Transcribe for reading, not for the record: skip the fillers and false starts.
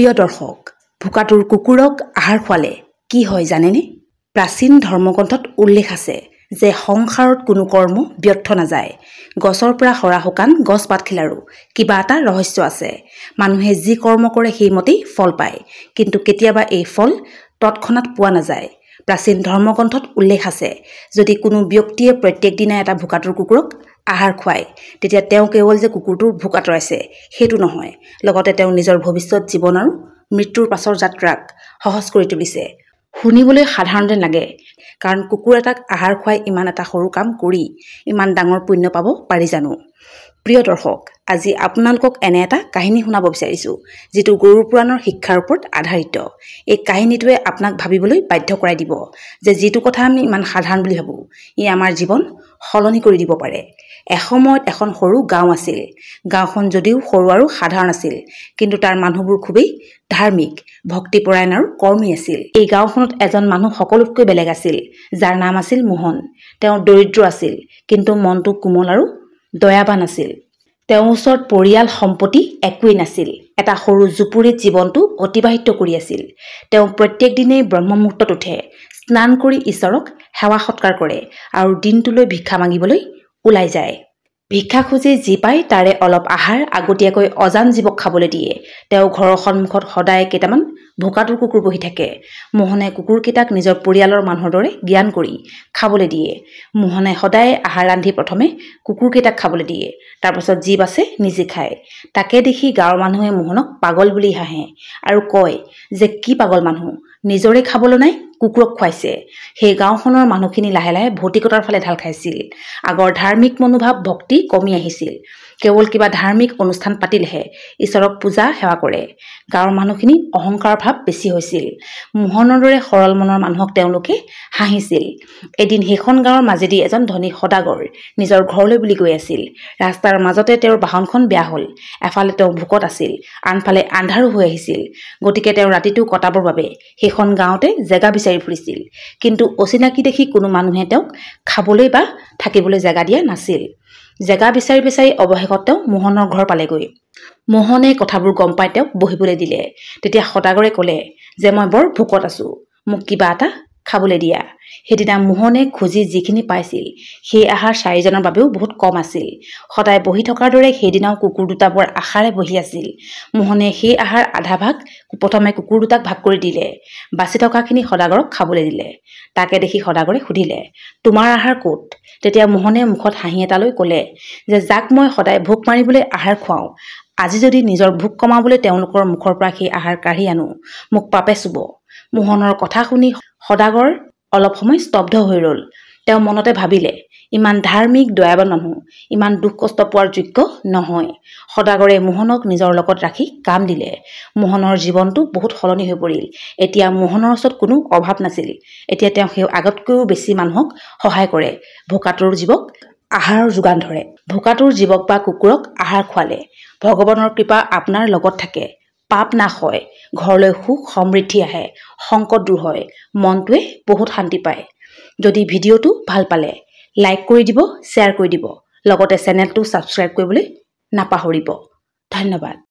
প্ৰিয় দৰ্শক, ভোকাতুৰ কুকুৰক আহাৰ খোৱালে কি হয় জানেনে? প্ৰাচীন ধৰ্মগ্ৰন্থত উল্লেখ আছে যে সংসাৰত কোনো কৰ্ম ব্যৰ্থ নাযায়। গছৰ পৰা সৰা শুকান গছ পাতখিলাৰো কিবা এটা ৰহস্য আছে। মানুহে যি কৰ্ম কৰে সেইমতেই ফল পায়, কিন্তু কেতিয়াবা এই ফল তৎক্ষণাৎ পোৱা নাযায়। প্ৰাচীন ধৰ্মগ্ৰন্থত উল্লেখ আছে, যদি কোনো ব্যক্তিয়ে প্ৰত্যেক দিনাই এটা ভোকাতুৰ কুকুৰক আহাৰ খুৱায়, তেতিয়া তেওঁ কেৱল যে কুকুৰটোৰ ভোক আঁতৰাইছে সেইটো নহয়, লগতে তেওঁ নিজৰ ভৱিষ্যত জীৱন আৰু মৃত্যুৰ পাছৰ যাত্ৰাক সহজ কৰি তুলিছে। শুনিবলৈ সাধাৰণ যেন লাগে, কাৰণ কুকুৰ এটাক আহাৰ খুৱাই ইমান এটা সৰু কাম কৰি ইমান ডাঙৰ পুণ্য পাব পাৰি জানো? প্ৰিয় দৰ্শক, আজি আপোনালোকক এনে এটা কাহিনী শুনাব বিচাৰিছোঁ, যিটো গৰুড় পুৰাণৰ শিক্ষাৰ ওপৰত আধাৰিত। এই কাহিনীটোৱে আপোনাক ভাবিবলৈ বাধ্য কৰাই দিব যে যিটো কথা আমি ইমান সাধাৰণ বুলি ভাবোঁ, ই আমাৰ জীৱন সলনি কৰি দিব পাৰে। এসময়ত এখন সৰু গাঁও আছিল। গাঁওখন যদিও সৰু আৰু সাধাৰণ আছিল, কিন্তু তাৰ মানুহবোৰ খুবেই ধাৰ্মিক, ভক্তিপৰায়ণ আৰু কৰ্মী আছিল। এই গাঁওখনত এজন মানুহ সকলোতকৈ বেলেগ আছিল, যাৰ নাম আছিল মোহন। তেওঁ দৰিদ্ৰ আছিল, কিন্তু মনটো কোমল আৰু দয়াৱান আছিল। তেওঁৰ ওচৰত পৰিয়াল সম্পত্তি একোৱেই নাছিল। এটা সৰু জুপুৰিত জীৱনটো অতিবাহিত কৰি আছিল। তেওঁ প্ৰত্যেক দিনেই ব্ৰহ্মমুহূৰ্তত উঠে, স্নান কৰি ঈশ্বৰক সেৱা সৎকাৰ কৰে আৰু দিনটোলৈ ভিক্ষা মাগিবলৈ ওলাই যায়। ভিক্ষা খুজি যি পায় তাৰে অলপ আহাৰ আগতীয়াকৈ অজান জীৱক খাবলৈ দিয়ে। তেওঁ ঘৰৰ সন্মুখত সদায় কেইটামান ভোকাতুৰ কুকুৰ বহি থাকে। মোহনে কুকুৰকেইটাক নিজৰ পৰিয়ালৰ মানুহৰ দৰে জ্ঞান কৰি খাবলৈ দিয়ে। মোহনে সদায় আহাৰ ৰান্ধি প্ৰথমে কুকুৰকেইটাক খাবলৈ দিয়ে, তাৰপাছত যি বাচে নিজে খায়। তাকে দেখি গাঁৱৰ মানুহে মোহনক পাগল বুলি হাঁহে আৰু কয় যে কি পাগল মানুহ, নিজৰে খাবলৈ নাই, কুকুৰক খুৱাইছে। সেই গাঁওখনৰ মানুহখিনি লাহে লাহে ভৌতিকতাৰ ফালে ঢাল খাইছিল। আগৰ ধাৰ্মিক মনোভাৱ ভক্তি কমি আহিছিল। কেৱল কিবা ধাৰ্মিক অনুষ্ঠান পাতিলেহে ঈশ্বৰক পূজা সেৱা কৰে। গাঁৱৰ মানুহখিনি অহংকাৰ ভাৱ বেছি হৈছিল। মোহনৰ দৰে সৰল মনৰ মানুহক তেওঁলোকে হাঁহিছিল। এদিন সেইখন গাঁৱৰ মাজেদি এজন ধনী সদাগৰ নিজৰ ঘৰলৈ বুলি গৈ আছিল। ৰাস্তাৰ মাজতে তেওঁৰ বাহনখন বেয়া হ'ল। এফালে তেওঁ ভোকত আছিল, আনফালে আন্ধাৰো হৈ আহিছিল। গতিকে তেওঁ ৰাতিটো কটাবৰ বাবে সেইখন গাঁৱতে জেগা বিচাৰি ফুৰিছিল, কিন্তু অচিনাকি দেখি কোনো মানুহে তেওঁক খাবলৈ বা থাকিবলৈ জেগা দিয়া নাছিল। জেগা বিচাৰি বিচাৰি অৱশেষত তেওঁ মোহনৰ ঘৰ পালেগৈ। মোহনে কথাবোৰ গম পাই তেওঁক বহিবলৈ দিলে। তেতিয়া সদাগৰে ক'লে যে মই বৰ ভোকত আছো, মোক কিবা এটা খাবলৈ দিয়া। সেইদিনা মোহনে খুজি যিখিনি পাইছিল সেই আহাৰ চাৰিজনৰ বাবেও বহুত কম আছিল। সদায় বহি থকাৰ দৰে সেইদিনাও কুকুৰ দুটা বৰ আশাৰে বহি আছিল। মোহনে সেই আহাৰ আধা ভাগ প্ৰথমে কুকুৰ দুটাক ভাগ কৰি দিলে, বাচি থকাখিনি সদাগৰক খাবলৈ দিলে। তাকে দেখি সদাগৰে সুধিলে, তোমাৰ আহাৰ ক'ত? তেতিয়া মোহনে মুখত হাঁহি এটা লৈ ক'লে যে যাক মই সদায় ভোক মাৰিবলৈ আহাৰ খুৱাওঁ, আজি যদি নিজৰ ভোক কমাবলৈ তেওঁলোকৰ মুখৰ পৰা সেই আহাৰ কাঢ়ি আনো, মোক পাপে চুব। মোহনৰ কথা শুনি সদাগৰ অলপ সময় স্তব্ধ হৈ ৰ'ল। তেওঁ মনতে ভাবিলে, ইমান ধাৰ্মিক দয়াৱান মানুহ ইমান দুখ কষ্ট পোৱাৰ যোগ্য নহয়। সদাগৰে মোহনক নিজৰ লগত ৰাখি কাম দিলে। মোহনৰ জীৱনটো বহুত সলনি হৈ পৰিল। এতিয়া মোহনৰ ওচৰত কোনো অভাৱ নাছিল। এতিয়া তেওঁ সেই আগতকৈও বেছি মানুহক সহায় কৰে, ভোকাতুৰ জীৱক আহাৰৰ যোগান ধৰে। ভোকাতুৰ জীৱক বা কুকুৰক আহাৰ খোৱালে ভগৱানৰ কৃপা আপোনাৰ লগত থাকে, পাপ নাশ হয়, ঘৰলৈ সুখ সমৃদ্ধি আহে, সংকট দূৰ হয়, মনটোৱে বহুত শান্তি পায়। যদি ভিডিঅ'টো ভাল পালে লাইক কৰি দিব, শ্বেয়াৰ কৰি দিব, লগতে চেনেলটো ছাবস্ক্ৰাইব কৰিবলৈ নাপাহৰিব। ধন্যবাদ।